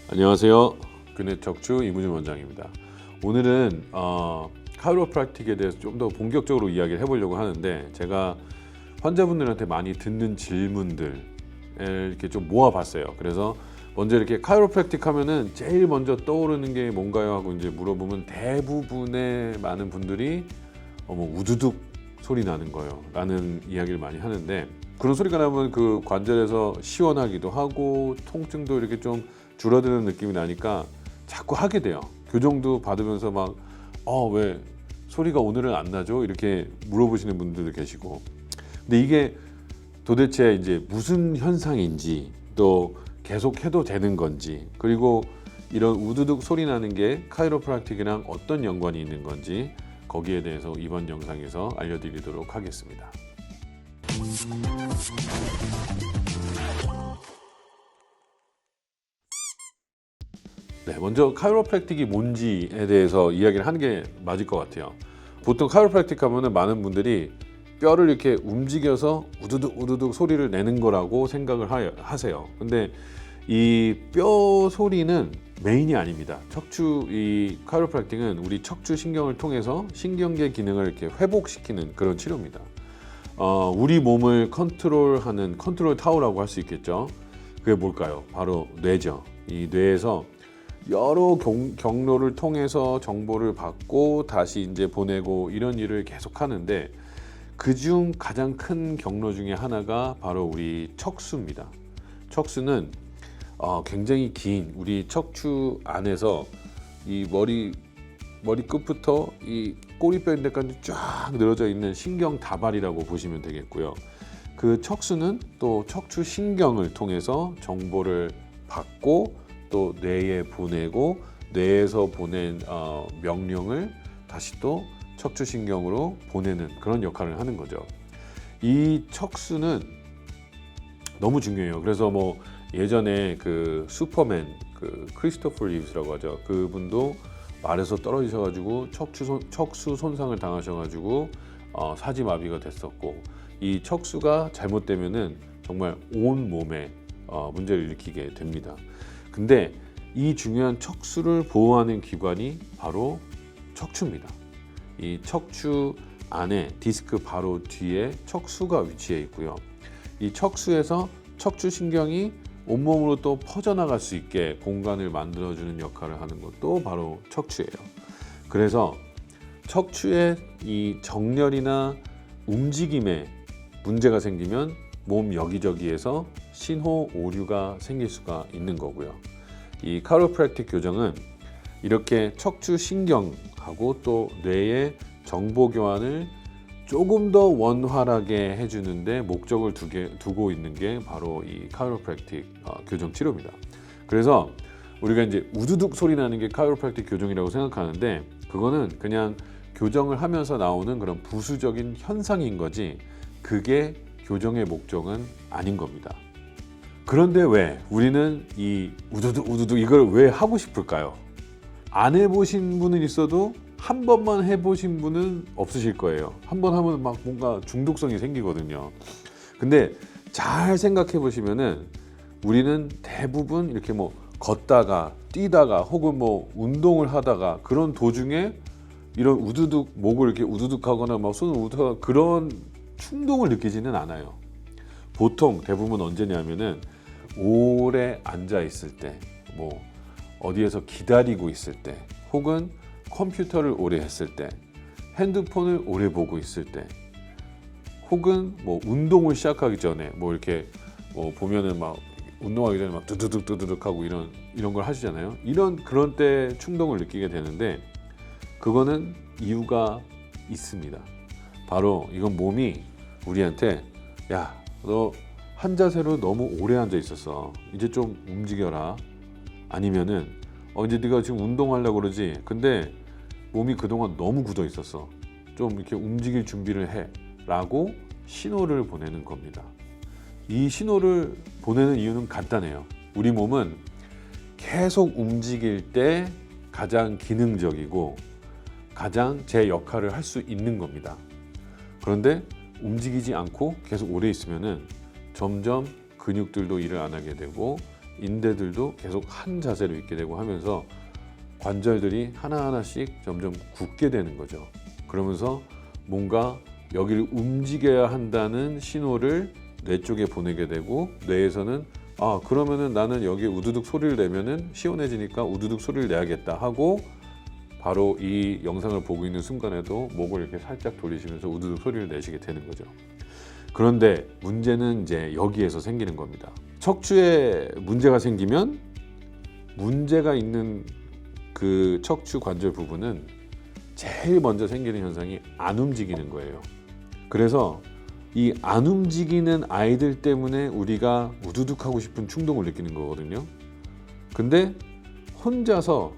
안녕하세요. 근해 척추 이무준 원장입니다. 오늘은 카이로프랙틱에 대해서 좀 더 본격적으로 이야기를 해보려고 하는데, 제가 환자분들한테 많이 듣는 질문들을 이렇게 좀 모아봤어요. 그래서 먼저 이렇게 카이로프랙틱 하면은 제일 먼저 떠오르는 게 뭔가요? 하고 이제 물어보면 대부분의 많은 분들이 뭐 우두둑 소리 나는 거예요 라는 이야기를 많이 하는데, 그런 소리가 나면 그 관절에서 시원하기도 하고 통증도 이렇게 좀 줄어드는 느낌이 나니까 자꾸 하게 돼요. 교정도 받으면서 막 왜 소리가 오늘은 안 나죠? 이렇게 물어보시는 분들도 계시고. 근데 이게 도대체 이제 무슨 현상인지, 또 계속 해도 되는 건지, 그리고 이런 우두둑 소리 나는 게 카이로프랙틱이랑 어떤 연관이 있는 건지, 거기에 대해서 이번 영상에서 알려드리도록 하겠습니다. 네, 먼저 카이로프랙틱이 뭔지에 대해서 이야기를 하는 게 맞을 것 같아요. 보통 카이로프랙틱 하면은 많은 분들이 뼈를 이렇게 움직여서 우두둑 우두둑 소리를 내는 거라고 생각을 하세요. 근데 이 뼈 소리는 메인이 아닙니다. 이 카이로프랙틱은 우리 척추 신경을 통해서 신경계 기능을 이렇게 회복시키는 그런 치료입니다. 우리 몸을 컨트롤하는 컨트롤 타워라고 할 수 있겠죠. 그게 뭘까요? 바로 뇌죠. 이 뇌에서 여러 경로를 통해서 정보를 받고 다시 이제 보내고, 이런 일을 계속 하는데, 그중 가장 큰 경로 중에 하나가 바로 우리 척수입니다. 척수는 굉장히 긴 우리 척추 안에서 이 머리 끝부터 이 꼬리뼈인데까지 쫙 늘어져 있는 신경 다발이라고 보시면 되겠고요. 그 척수는 또 척추 신경을 통해서 정보를 받고 또 뇌에 보내고, 뇌에서 보낸 명령을 다시 또 척추신경으로 보내는 그런 역할을 하는 거죠. 이 척수는 너무 중요해요. 그래서 뭐 예전에 그 슈퍼맨, 그 크리스토퍼 리브스라고 하죠. 그분도 말에서 떨어지셔가지고 척수 손상을 당하셔가지고 사지마비가 됐었고, 이 척수가 잘못되면은 정말 온 몸에 문제를 일으키게 됩니다. 근데 이 중요한 척수를 보호하는 기관이 바로 척추입니다. 이 척추 안에 디스크 바로 뒤에 척수가 위치해 있고요. 이 척수에서 척추신경이 온몸으로 또 퍼져나갈 수 있게 공간을 만들어주는 역할을 하는 것도 바로 척추예요. 그래서 척추의 이 정렬이나 움직임에 문제가 생기면 몸 여기저기에서 신호 오류가 생길 수가 있는 거고요. 이 카이로프랙틱 교정은 이렇게 척추 신경하고 또 뇌의 정보 교환을 조금 더 원활하게 해주는데 목적을 두고 있는 게 바로 이 카이로프랙틱 교정 치료입니다. 그래서 우리가 이제 우두둑 소리 나는 게 카이로프랙틱 교정이라고 생각하는데, 그거는 그냥 교정을 하면서 나오는 그런 부수적인 현상인 거지, 그게 교정의 목적은 아닌 겁니다. 그런데 왜 우리는 이 우두둑 이걸 왜 하고 싶을까요? 안 해보신 분은 있어도 한 번만 해보신 분은 없으실 거예요. 한 번 하면 막 뭔가 중독성이 생기거든요. 근데 잘 생각해 보시면은 우리는 대부분 이렇게 뭐 걷다가 뛰다가 혹은 뭐 운동을 하다가 그런 도중에 이런 우두둑, 목을 이렇게 우두둑하거나 막 손을 우두둑하거나 그런 충동을 느끼지는 않아요. 보통 대부분 언제냐면은 오래 앉아 있을 때, 뭐 어디에서 기다리고 있을 때, 혹은 컴퓨터를 오래 했을 때, 핸드폰을 오래 보고 있을 때, 혹은 뭐 운동을 시작하기 전에 뭐 이렇게 뭐 보면은 막 운동하기 전에 막 두두둑 하고 이런 걸 하시잖아요. 그런 때 충동을 느끼게 되는데, 그거는 이유가 있습니다. 바로 이건 몸이 우리한테, 야, 너 한 자세로 너무 오래 앉아 있었어. 이제 좀 움직여라. 아니면은 이제 네가 지금 운동하려고 그러지. 근데 몸이 그동안 너무 굳어 있었어. 좀 이렇게 움직일 준비를 해. 라고 신호를 보내는 겁니다. 이 신호를 보내는 이유는 간단해요. 우리 몸은 계속 움직일 때 가장 기능적이고 가장 제 역할을 할 수 있는 겁니다. 그런데 움직이지 않고 계속 오래 있으면은 점점 근육들도 일을 안 하게 되고 인대들도 계속 한 자세로 있게 되고 하면서 관절들이 하나하나씩 점점 굳게 되는 거죠. 그러면서 뭔가 여기를 움직여야 한다는 신호를 뇌 쪽에 보내게 되고, 뇌에서는 그러면은 나는 여기 우두둑 소리를 내면은 시원해지니까 우두둑 소리를 내야겠다 하고, 바로 이 영상을 보고 있는 순간에도 목을 이렇게 살짝 돌리시면서 우두둑 소리를 내시게 되는 거죠. 그런데 문제는 이제 여기에서 생기는 겁니다. 척추에 문제가 생기면 문제가 있는 그 척추 관절 부분은 제일 먼저 생기는 현상이 안 움직이는 거예요. 그래서 이 안 움직이는 아이들 때문에 우리가 우두둑 하고 싶은 충동을 느끼는 거거든요. 근데 혼자서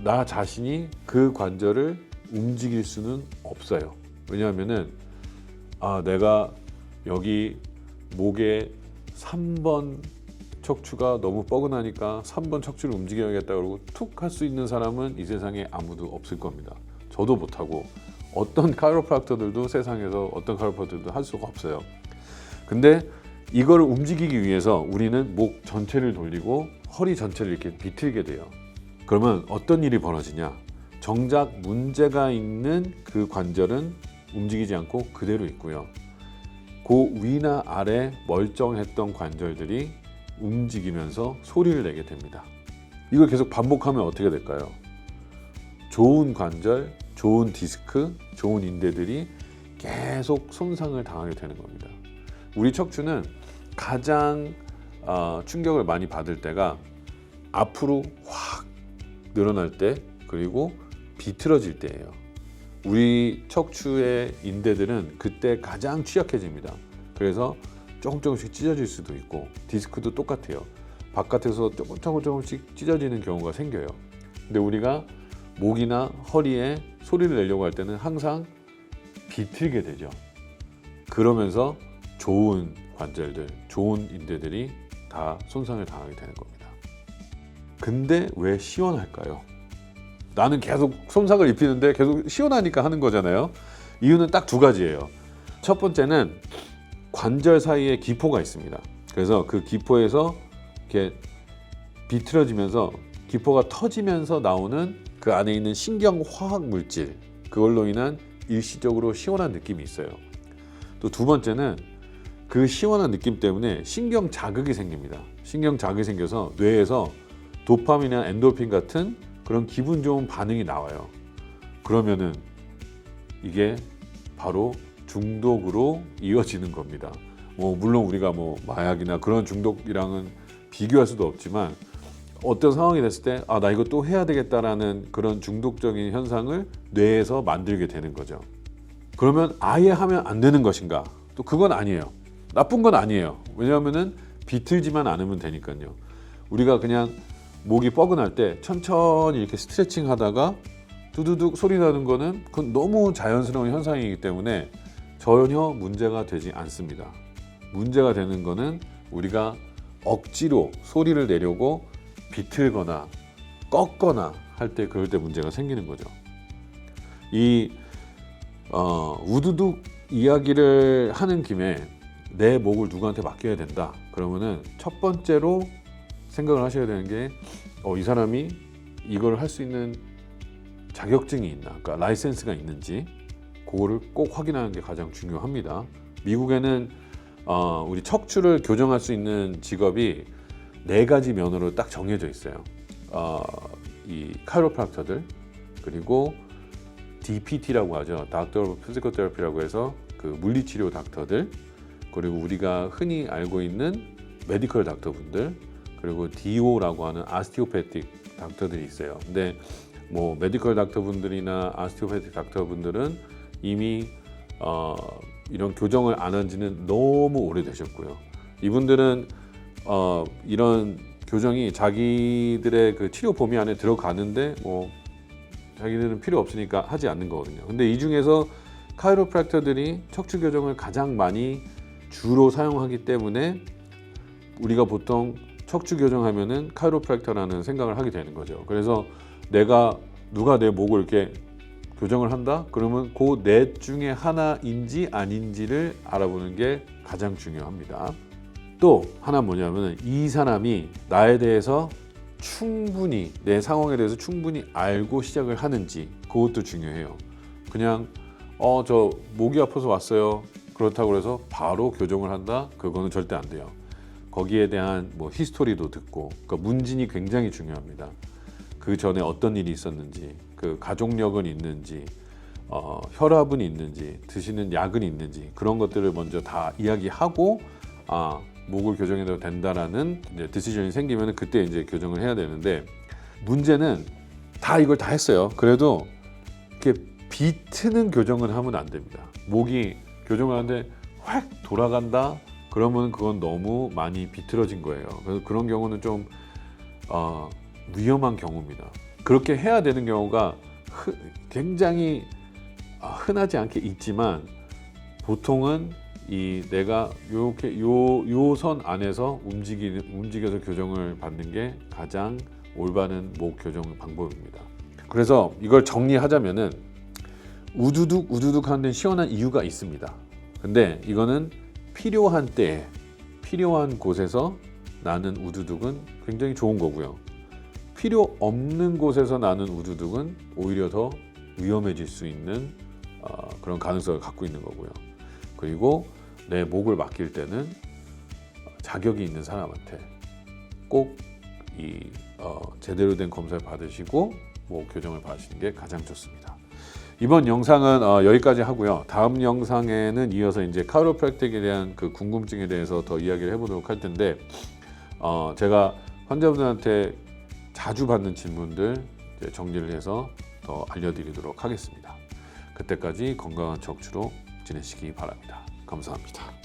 나 자신이 그 관절을 움직일 수는 없어요. 왜냐하면은 내가 여기 목에 3번 척추가 너무 뻐근하니까 3번 척추를 움직여야겠다 그러고 툭 할 수 있는 사람은 이 세상에 아무도 없을 겁니다. 저도 못하고 어떤 카이로프락터들도 세상에서 어떤 카이로프락터들도 할 수가 없어요. 근데 이걸 움직이기 위해서 우리는 목 전체를 돌리고 허리 전체를 이렇게 비틀게 돼요. 그러면 어떤 일이 벌어지냐? 정작 문제가 있는 그 관절은 움직이지 않고 그대로 있고요. 그 위나 아래 멀쩡했던 관절들이 움직이면서 소리를 내게 됩니다. 이걸 계속 반복하면 어떻게 될까요? 좋은 관절, 좋은 디스크, 좋은 인대들이 계속 손상을 당하게 되는 겁니다. 우리 척추는 가장 충격을 많이 받을 때가 앞으로 확 늘어날 때, 그리고 비틀어질 때예요. 우리 척추의 인대들은 그때 가장 취약해집니다. 그래서 조금씩 찢어질 수도 있고, 디스크도 똑같아요. 바깥에서 조금씩 찢어지는 경우가 생겨요. 근데 우리가 목이나 허리에 소리를 내려고 할 때는 항상 비틀게 되죠. 그러면서 좋은 관절들, 좋은 인대들이 다 손상을 당하게 되는 겁니다. 근데 왜 시원할까요? 나는 계속 손상을 입히는데 계속 시원하니까 하는 거잖아요. 이유는 딱 두 가지예요. 첫 번째는 관절 사이에 기포가 있습니다. 그래서 그 기포에서 이렇게 비틀어지면서 기포가 터지면서 나오는 그 안에 있는 신경 화학 물질, 그걸로 인한 일시적으로 시원한 느낌이 있어요. 또 두 번째는 그 시원한 느낌 때문에 신경 자극이 생깁니다. 신경 자극이 생겨서 뇌에서 도파민이나 엔돌핀 같은 그런 기분 좋은 반응이 나와요. 그러면은 이게 바로 중독으로 이어지는 겁니다. 물론 우리가 마약이나 그런 중독이랑은 비교할 수도 없지만, 어떤 상황이 됐을 때 나 이거 또 해야 되겠다라는 그런 중독적인 현상을 뇌에서 만들게 되는 거죠. 그러면 아예 하면 안 되는 것인가? 또 그건 아니에요. 나쁜 건 아니에요. 왜냐하면은 비틀지만 않으면 되니까요. 우리가 그냥 목이 뻐근할 때 천천히 이렇게 스트레칭 하다가 두두둑 소리 나는 거는 그건 너무 자연스러운 현상이기 때문에 전혀 문제가 되지 않습니다. 문제가 되는 거는 우리가 억지로 소리를 내려고 비틀거나 꺾거나 할 때, 그럴 때 문제가 생기는 거죠. 이 우두둑 이야기를 하는 김에 내 목을 누구한테 맡겨야 된다. 그러면은 첫 번째로 생각을 하셔야 되는 게 이 사람이 이걸 할 수 있는 자격증이 있나, 그러니까 라이센스가 있는지 그거를 꼭 확인하는 게 가장 중요합니다. 미국에는 우리 척추를 교정할 수 있는 직업이 4가지 면으로 딱 정해져 있어요. 이 카이로프락터들, 그리고 DPT라고 하죠. Doctor of Physical Therapy라고 해서 그 물리치료 닥터들, 그리고 우리가 흔히 알고 있는 메디컬 닥터분들, 그리고 DO라고 하는 아스티오패틱 닥터들이 있어요. 근데 메디컬 닥터분들이나 아스티오패틱 닥터분들은 이미 이런 교정을 안 한 지는 너무 오래되셨고요. 이분들은 이런 교정이 자기들의 그 치료 범위 안에 들어가는데 자기들은 필요 없으니까 하지 않는 거거든요. 근데 이 중에서 카이로프락터들이 척추 교정을 가장 많이 주로 사용하기 때문에 우리가 보통 척추 교정하면은 카이로프락터라는 생각을 하게 되는 거죠. 그래서 누가 내 목을 이렇게 교정을 한다? 그러면 그 넷 중에 하나인지 아닌지를 알아보는 게 가장 중요합니다. 또 하나 뭐냐면 이 사람이 나에 대해서 충분히 내 상황에 대해서 충분히 알고 시작을 하는지 그것도 중요해요. 그냥 저 목이 아파서 왔어요. 그렇다고 해서 바로 교정을 한다? 그거는 절대 안 돼요. 거기에 대한 뭐 히스토리도 듣고, 그러니까 문진이 굉장히 중요합니다. 그 전에 어떤 일이 있었는지, 그 가족력은 있는지, 혈압은 있는지, 드시는 약은 있는지 그런 것들을 먼저 다 이야기하고 목을 교정해도 된다라는 이제 디시전이 생기면 그때 이제 교정을 해야 되는데, 문제는 다 이걸 다 했어요. 그래도 이렇게 비트는 교정을 하면 안 됩니다. 목이 교정을 하는데 확 돌아간다? 그러면 그건 너무 많이 비틀어진 거예요. 그래서 그런 경우는 좀 위험한 경우입니다. 그렇게 해야 되는 경우가 굉장히 흔하지 않게 있지만, 보통은 이 내가 이렇게 요 선 안에서 움직여서 교정을 받는 게 가장 올바른 목 교정 방법입니다. 그래서 이걸 정리하자면은 우두둑 하는 데는 시원한 이유가 있습니다. 근데 이거는 필요한 때에 필요한 곳에서 나는 우두둑은 굉장히 좋은 거고요. 필요 없는 곳에서 나는 우두둑은 오히려 더 위험해질 수 있는 그런 가능성을 갖고 있는 거고요. 그리고 내 목을 맡길 때는 자격이 있는 사람한테 꼭 제대로 된 검사를 받으시고 목 교정을 받으시는 게 가장 좋습니다. 이번 영상은 여기까지 하고요. 다음 영상에는 이어서 이제 카이로프랙틱에 대한 그 궁금증에 대해서 더 이야기를 해보도록 할 텐데, 제가 환자분들한테 자주 받는 질문들 이제 정리를 해서 더 알려드리도록 하겠습니다. 그때까지 건강한 척추로 지내시기 바랍니다. 감사합니다.